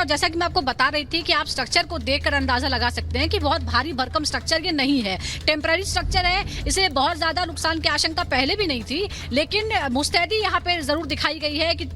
और जैसा कि मैं आपको बता रही थी कि आप स्ट्रक्चर को देखकर अंदाजा लगा सकते हैं कि बहुत भारी भरकम स्ट्रक्चर ये नहीं है, टेम्पररी स्ट्रक्चर है। इसे बहुत ज्यादा नुकसान की आशंका पहले भी नहीं थी, लेकिन मुस्तैदी यहाँ पे जरूर दिखाई गई है कि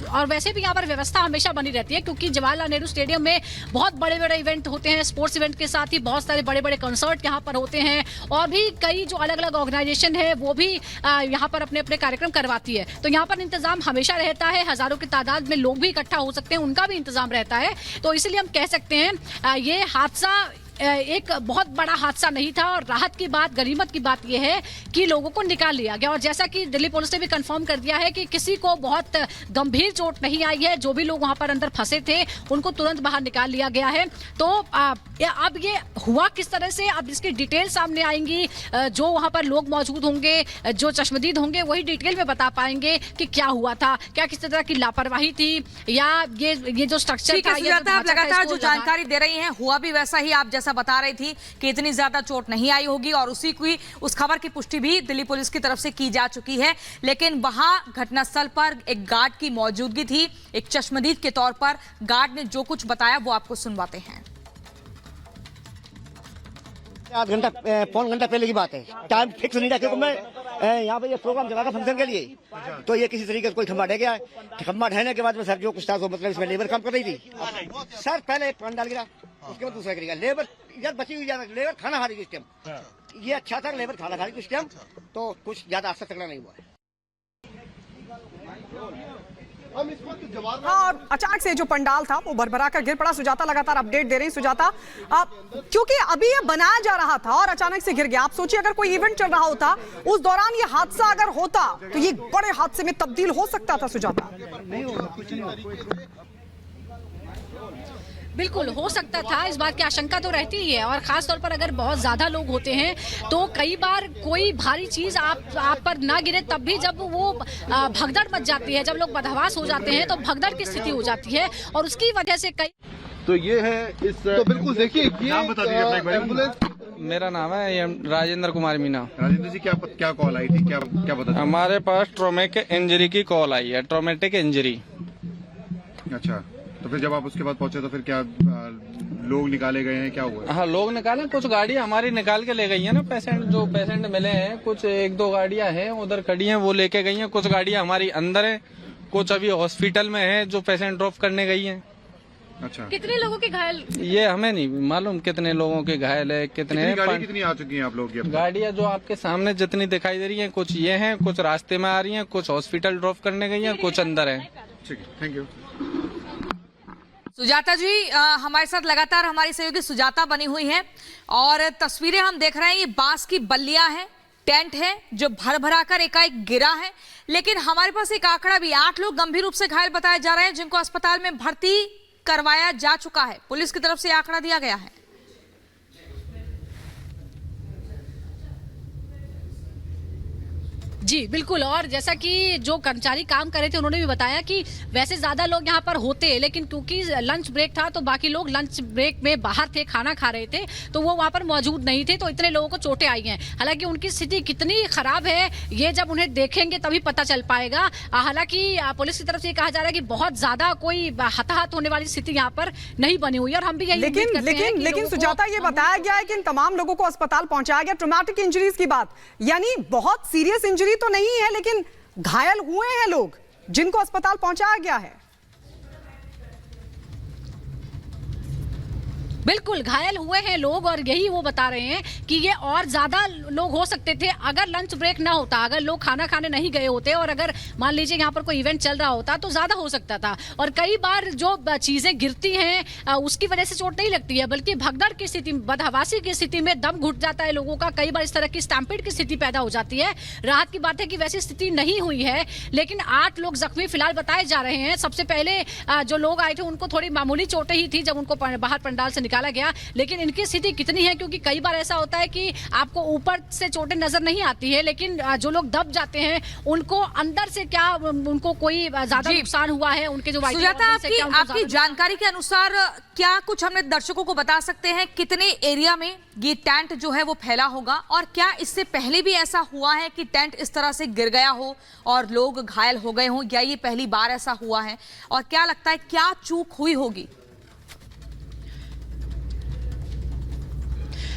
और वैसे भी यहाँ पर व्यवस्था हमेशा बनी रहती है, क्योंकि जवाहरलाल नेहरू स्टेडियम में बहुत बड़े बड़े इवेंट होते हैं। स्पोर्ट्स इवेंट के साथ ही बहुत सारे बड़े बड़े कंसर्ट यहाँ पर होते हैं, और भी कई जो अलग अलग ऑर्गेनाइजेशन है वो भी यहाँ पर अपने अपने कार्यक्रम करवाती है। तो यहाँ पर इंतजाम हमेशा रहता है, हजारों की तादाद में लोग भी इकट्ठा हो सकते हैं, उनका भी इंतजाम रहता है। तो इसलिए हम कह सकते हैं ये हादसा एक बहुत बड़ा हादसा नहीं था। और राहत की बात, गनीमत की बात यह है कि लोगों को निकाल लिया गया, और जैसा कि दिल्ली पुलिस ने भी कंफर्म कर दिया है कि किसी को बहुत गंभीर चोट नहीं आई है। जो भी लोग वहां पर अंदर फंसे थे उनको तुरंत बाहर निकाल लिया गया है। तो अब ये हुआ किस तरह से, अब इसकी डिटेल सामने आएंगी। जो वहां पर लोग मौजूद होंगे, जो चश्मदीद होंगे, वही डिटेल में बता पाएंगे कि क्या हुआ था, क्या किस तरह की लापरवाही थी, या ये जो स्ट्रक्चर था। आप लगातार जो जानकारी दे रही हैं, हुआ भी वैसा ही आप जैसा बता रही थी कि इतनी ज्यादा चोट नहीं आई होगी, और उस खबर की पुष्टि भी दिल्ली पुलिस की तरफ से की जा चुकी है। लेकिन वहां घटनास्थल पर एक गार्ड की मौजूदगी थी। एक चश्मदीद के तौर पर गार्ड ने जो कुछ बताया वो आपको सुनवाते हैं। आध घंटा पौन घंटा पहले की बात है, टाइम फिक्स नहीं था, क्योंकि मैं यहाँ पे ये प्रोग्राम चला था फंक्शन के लिए। तो ये किसी तरीके से कोई खंबा ढह गया, खंबा ढहने के बाद में सर जो कुछ था, तो मतलब इसमें लेबर काम कर रही थी। सर पहले एक पंडाल गिरा, उसके बाद दूसरा गिरेगा। लेबर इधर बची हुई, लेबर खाना खा रही थी उस टाइम। ये अच्छा था, लेबर खाना खा रही थी उस टाइम, तो कुछ ज्यादा असर तकड़ा नहीं हुआ है। हाँ, और अचानक से जो पंडाल था वो भरभरा कर गिर पड़ा। सुजाता लगातार अपडेट दे रही। सुजाता, क्योंकि अभी ये बनाया जा रहा था और अचानक से गिर गया। आप सोचिए अगर कोई इवेंट चल रहा होता, उस दौरान ये हादसा अगर होता तो ये बड़े हादसे में तब्दील हो सकता था। सुजाता, बिल्कुल हो सकता था, इस बात की आशंका तो रहती ही है। और खास तौर पर अगर बहुत ज्यादा लोग होते हैं तो कई बार कोई भारी चीज आप पर ना गिरे, तब भी जब वो भगदड़ मच जाती है, जब लोग बदहवास हो जाते हैं तो भगदड़ की स्थिति हो जाती है, और उसकी वजह से कई तो ये है इस तो बिल्कुल देखिए, ये नाम बता दीजिए अपना एक बार। एम्बुलेंस। मेरा नाम है राजेंद्र कुमार मीना। राजेंद्र जी, क्या कॉल आई थी, क्या बता? हमारे पास ट्रोमेटिक इंजरी की कॉल आई है, ट्रोमेटिक इंजरी। अच्छा, तो फिर जब आप उसके बाद पहुंचे तो फिर क्या लोग निकाले गए हैं, क्या हुआ? हाँ, लोग निकाले, कुछ गाड़ियां हमारी निकाल के ले गई है ना। पेशेंट मिले हैं, कुछ एक दो गाड़ियां हैं उधर खड़ी हैं, वो लेके गई हैं। कुछ गाड़ियां हमारी अंदर है, कुछ अभी हॉस्पिटल में है जो पेशेंट ड्रॉप करने गई है। अच्छा, कितने लोगों के घायल, ये हमें नहीं मालूम कितने लोगों के घायल है, कितने गाड़ी कितनी आ चुकी हैं आप लोग? गाड़ियां जो आपके सामने जितनी दिखाई दे रही हैं, कुछ ये हैं, कुछ रास्ते में आ रही हैं, कुछ हॉस्पिटल ड्रॉप करने गई हैं, कुछ अंदर है। ठीक है, थैंक यू। सुजाता जी हमारे साथ लगातार हमारी सहयोगी सुजाता बनी हुई हैं, और तस्वीरें हम देख रहे हैं, ये बांस की बल्लियां हैं, टेंट है जो भर भरा कर एकाएक गिरा है। लेकिन हमारे पास एक आंकड़ा भी, 8 लोग गंभीर रूप से घायल बताए जा रहे हैं, जिनको अस्पताल में भर्ती करवाया जा चुका है। पुलिस की तरफ से आंकड़ा दिया गया है। जी बिल्कुल, और जैसा कि जो कर्मचारी काम कर रहे थे उन्होंने भी बताया कि वैसे ज्यादा लोग यहाँ पर होते, लेकिन क्योंकि लंच ब्रेक था तो बाकी लोग लंच ब्रेक में बाहर थे, खाना खा रहे थे, तो वो वहाँ पर मौजूद नहीं थे, तो इतने लोगों को चोटें आई हैं। हालांकि उनकी स्थिति कितनी खराब है ये जब उन्हें देखेंगे तभी पता चल पाएगा। हालांकि पुलिस की तरफ से कहा जा रहा है कि बहुत ज्यादा कोई हताहत होने वाली स्थिति यहाँ पर नहीं बनी हुई है, और हम भी यही लेकिन सुजाता, ये बताया गया है कि इन तमाम लोगों को अस्पताल पहुंचाया गया। ट्रॉमेटिक इंजरीज की बात, यानी बहुत सीरियस इंजरी तो नहीं है, लेकिन घायल हुए हैं लोग जिनको अस्पताल पहुंचाया गया है। बिल्कुल घायल हुए हैं लोग, और यही वो बता रहे हैं कि ये और ज्यादा लोग हो सकते थे अगर लंच ब्रेक ना होता, अगर लोग खाना खाने नहीं गए होते, और अगर मान लीजिए यहाँ पर कोई इवेंट चल रहा होता तो ज्यादा हो सकता था। और कई बार जो चीजें गिरती हैं उसकी वजह से चोट नहीं लगती है, बल्कि भगदड़ की स्थिति, बदहवासी की स्थिति में दम घुट जाता है लोगों का। कई बार इस तरह की स्टैम्पेड की स्थिति पैदा हो जाती है। राहत की बात है कि वैसी स्थिति नहीं हुई है, लेकिन 8 लोग जख्मी फिलहाल बताए जा रहे हैं। सबसे पहले जो लोग आए थे उनको थोड़ी मामूली चोटें ही थी जब उनको बाहर पंडाल से निकाला गया, लेकिन इनकी स्थिति कितनी है, क्योंकि कई बार ऐसा होता है कि आपको ऊपर से चोटें नजर नहीं आती है, लेकिन जो लोग दब जाते हैं उनको अंदर से क्या उनको कोई ज्यादा नुकसान हुआ है, उनके जो सुजाता, आपकी जानकारी के अनुसार क्या कुछ हमने दर्शकों को बता सकते हैं कितने एरिया में ये टेंट जो है वो फैला होगा, और क्या इससे पहले भी ऐसा हुआ है कि टेंट इस तरह से गिर गया हो और लोग घायल हो गए हों, या ये पहली बार ऐसा हुआ है? और क्या लगता है क्या चूक हुई होगी?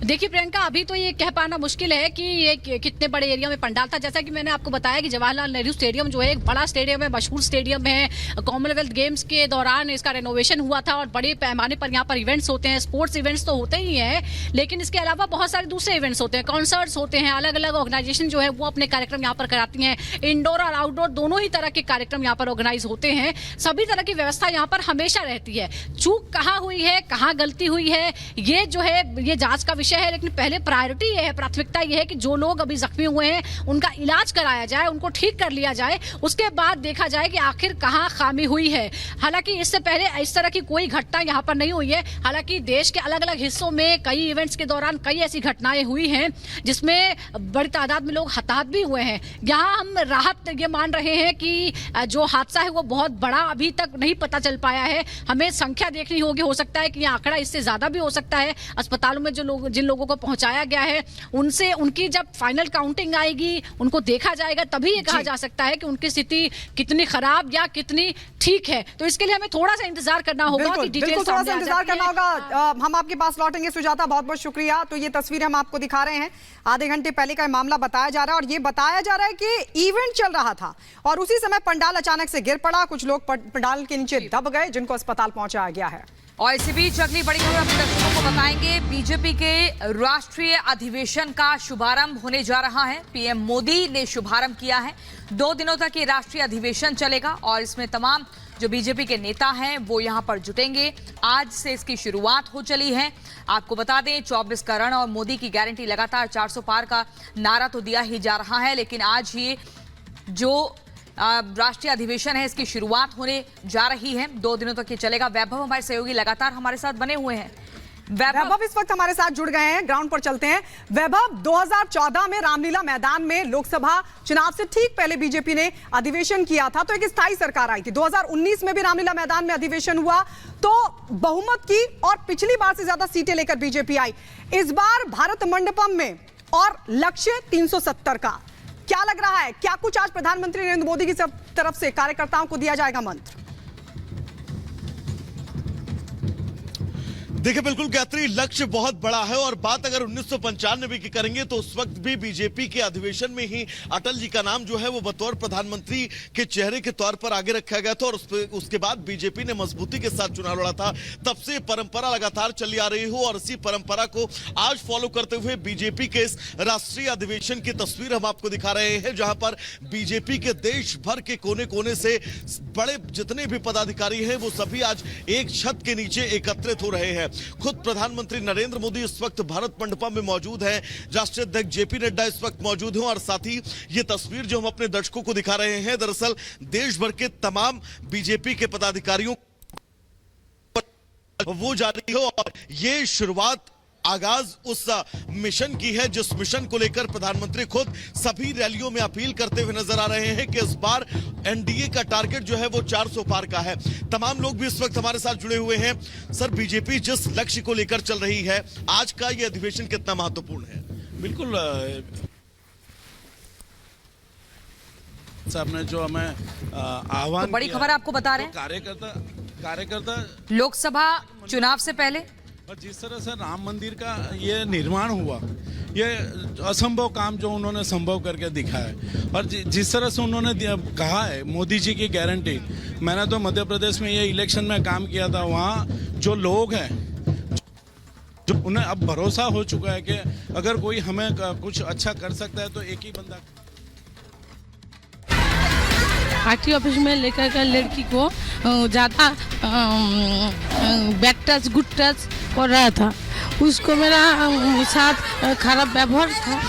देखिए प्रियंका, अभी तो ये कह पाना मुश्किल है कि ये कितने बड़े एरिया में पंडाल था। जैसा कि मैंने आपको बताया कि जवाहरलाल नेहरू स्टेडियम जो है एक बड़ा स्टेडियम है, मशहूर स्टेडियम है। कॉमनवेल्थ गेम्स के दौरान इसका रेनोवेशन हुआ था और बड़े पैमाने पर यहाँ पर इवेंट्स होते हैं। स्पोर्ट्स इवेंट्स तो होते ही हैं, लेकिन इसके अलावा बहुत सारे दूसरे इवेंट्स होते हैं, कॉन्सर्ट्स होते हैं। अलग अलग ऑर्गेनाइजेशन जो है वो अपने कार्यक्रम यहाँ पर कराती हैं। इंडोर और आउटडोर दोनों ही तरह के कार्यक्रम यहाँ पर ऑर्गेनाइज होते हैं। सभी तरह की व्यवस्था यहाँ पर हमेशा रहती है। चूक कहाँ हुई है, कहाँ गलती हुई है, ये जो है ये जांच का विषय है। लेकिन पहले प्रायोरिटी ये है, प्राथमिकता ये है कि जो लोग अभी जख्मी हुए हैं उनका इलाज कराया जाए, उनको ठीक कर लिया जाए। उसके बाद देखा जाए कि आखिर कहाँ खामी हुई है। हालांकि इससे पहले इस तरह की कोई घटना यहाँ पर नहीं हुई है। हालांकि देश के अलग अलग हिस्सों में कई इवेंट्स के दौरान कई ऐसी घटनाएं हुई हैं जिसमें बड़ी तादाद में लोग हताहत भी हुए हैं। यहाँ हम राहत ये मान रहे हैं कि जो हादसा है वो बहुत बड़ा अभी तक नहीं पता चल पाया है। हमें संख्या देखनी होगी, हो सकता है कि यह आंकड़ा इससे ज्यादा भी हो सकता है। अस्पतालों में जिन लोगों को पहुंचाया गया है उनसे उनकी जब फाइनल काउंटिंग आएगी, उनको देखा जाएगा, तभी ये कहा जा सकता है कि उनकी स्थिति कितनी खराब या कितनी ठीक है। तो इसके लिए हमें थोड़ा सा इंतजार करना होगा कि डिटेल थोड़ा सा इंतजार करना होगा। हम आपके पास लौटेंगे सुजाता, बहुत बहुत शुक्रिया। तो ये तस्वीर हम आपको दिखा रहे हैं, आधे घंटे पहले का मामला बताया जा रहा है और ये बताया जा रहा है कि इवेंट चल रहा था और उसी समय पंडाल अचानक से गिर पड़ा। कुछ लोग पंडाल के नीचे दब गए जिनको अस्पताल पहुंचाया गया है। और इसी बीच अगली बड़ी खबर अपने दर्शकों को बताएंगे। बीजेपी के राष्ट्रीय अधिवेशन का शुभारंभ होने जा रहा है। पीएम मोदी ने शुभारंभ किया है। 2 दिनों तक ये राष्ट्रीय अधिवेशन चलेगा और इसमें तमाम जो बीजेपी के नेता हैं वो यहां पर जुटेंगे। आज से इसकी शुरुआत हो चली है। आपको बता दें 24 का रण और मोदी की गारंटी लगातार 400 पार का नारा तो दिया ही जा रहा है, लेकिन आज ये जो राष्ट्रीय अधिवेशन है इसकी शुरुआत होने जा रही है। 2 दिनों तक ये चलेगा। वैभव हमारे सहयोगी लगातार हमारे साथ बने हुए हैं। वैभव इस वक्त हमारे साथ जुड़ गए हैं, ग्राउंड पर चलते हैं। वैभव, 2014 में रामलीला मैदान में लोकसभा चुनाव से ठीक पहले बीजेपी ने अधिवेशन किया था, तो एक स्थायी सरकार आई थी। 2019 में भी रामलीला मैदान में अधिवेशन हुआ तो बहुमत की और पिछली बार से ज्यादा सीटें लेकर बीजेपी आई। इस बार भारत मंडपम में और लक्ष्य 370 का। क्या लग रहा है, क्या कुछ आज प्रधानमंत्री नरेंद्र मोदी की तरफ से कार्यकर्ताओं को दिया जाएगा मंत्र? देखिए बिल्कुल गायत्री, लक्ष्य बहुत बड़ा है और बात अगर 1995 की करेंगे तो उस वक्त भी बीजेपी के अधिवेशन में ही अटल जी का नाम जो है वो बतौर प्रधानमंत्री के चेहरे के तौर पर आगे रखा गया था और उसके बाद बीजेपी ने मजबूती के साथ चुनाव लड़ा था। तब से परंपरा लगातार चली आ रही हो और इसी परंपरा को आज फॉलो करते हुए बीजेपी के इस राष्ट्रीय अधिवेशन की तस्वीर हम आपको दिखा रहे हैं, जहां पर बीजेपी के देश भर के कोने कोने से बड़े जितने भी पदाधिकारी हैं वो सभी आज एक छत के नीचे एकत्रित हो रहे हैं। खुद प्रधानमंत्री नरेंद्र मोदी इस वक्त भारत मंडपम में मौजूद हैं, राष्ट्रीय अध्यक्ष जेपी नड्डा इस वक्त मौजूद हैं और साथ ही ये तस्वीर जो हम अपने दर्शकों को दिखा रहे हैं दरअसल देश भर के तमाम बीजेपी के पदाधिकारियों वो जारी हो और ये शुरुआत आगाज उस मिशन की है जिस मिशन को लेकर प्रधानमंत्री खुद सभी रैलियों में अपील करते हुए नजर आ रहे हैं कि इस बार एनडीए का टारगेट जो है वो 400 पार का है। तमाम लोग भी इस वक्त हमारे साथ जुड़े हुए हैं। सर, बीजेपी जिस लक्ष्य को लेकर चल रही है, आज का यह अधिवेशन कितना महत्वपूर्ण है? बिल्कुल साहब ने जो हमें आह्वान तो बड़ी खबर आपको बता रहे हैं, कार्यकर्ता लोकसभा चुनाव से पहले और जिस तरह से राम मंदिर का ये निर्माण हुआ, ये असंभव काम जो उन्होंने संभव करके दिखाया और जिस तरह से उन्होंने कहा है मोदी जी की गारंटी। मैंने तो मध्य प्रदेश में ये इलेक्शन में काम किया था, वहाँ जो लोग हैं जो उन्हें अब भरोसा हो चुका है कि अगर कोई हमें कुछ अच्छा कर सकता है तो एक ही बंदा। पार्टी ऑफिस में लेकर कर लड़की को ज़्यादा बैड टच गुड टच कर रहा था, उसको मेरा साथ खराब व्यवहार था।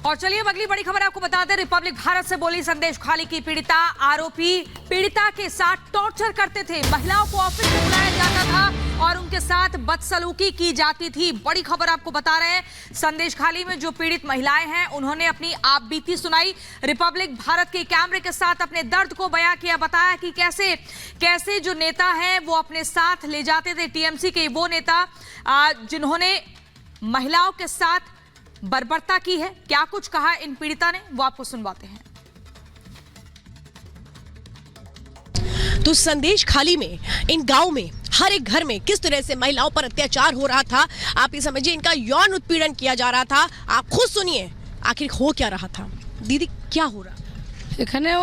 और चलिए अब अगली बड़ी खबर आपको बता दें। रिपब्लिक भारत से बोली संदेश खाली की पीड़िता। आरोपी पीड़िता के साथ टॉर्चर करते थे, महिलाओं को ऑफिस में बुलाया जाता था और उनके साथ बदसलूकी की जाती थी। बड़ी खबर आपको बता रहे हैं, संदेश खाली में जो पीड़ित महिलाएं हैं उन्होंने अपनी आप बीती सुनाई। रिपब्लिक भारत के कैमरे के साथ अपने दर्द को बयां किया, बताया कि कैसे कैसे जो नेता हैं वो अपने साथ ले जाते थे। टीएमसी के वो नेता जिन्होंने महिलाओं के साथ बर्बरता की है। क्या कुछ कहा इन पीड़िता ने, वो आपको सुनवाते हैं। तो संदेश खाली में, इन गांव में, हर एक घर में किस तरह से महिलाओं पर अत्याचार हो रहा था। आप ये समझिए, इनका यौन उत्पीड़न किया जा रहा था। आप खुद सुनिए आखिर हो क्या रहा था। दीदी क्या हो रहा? এখানে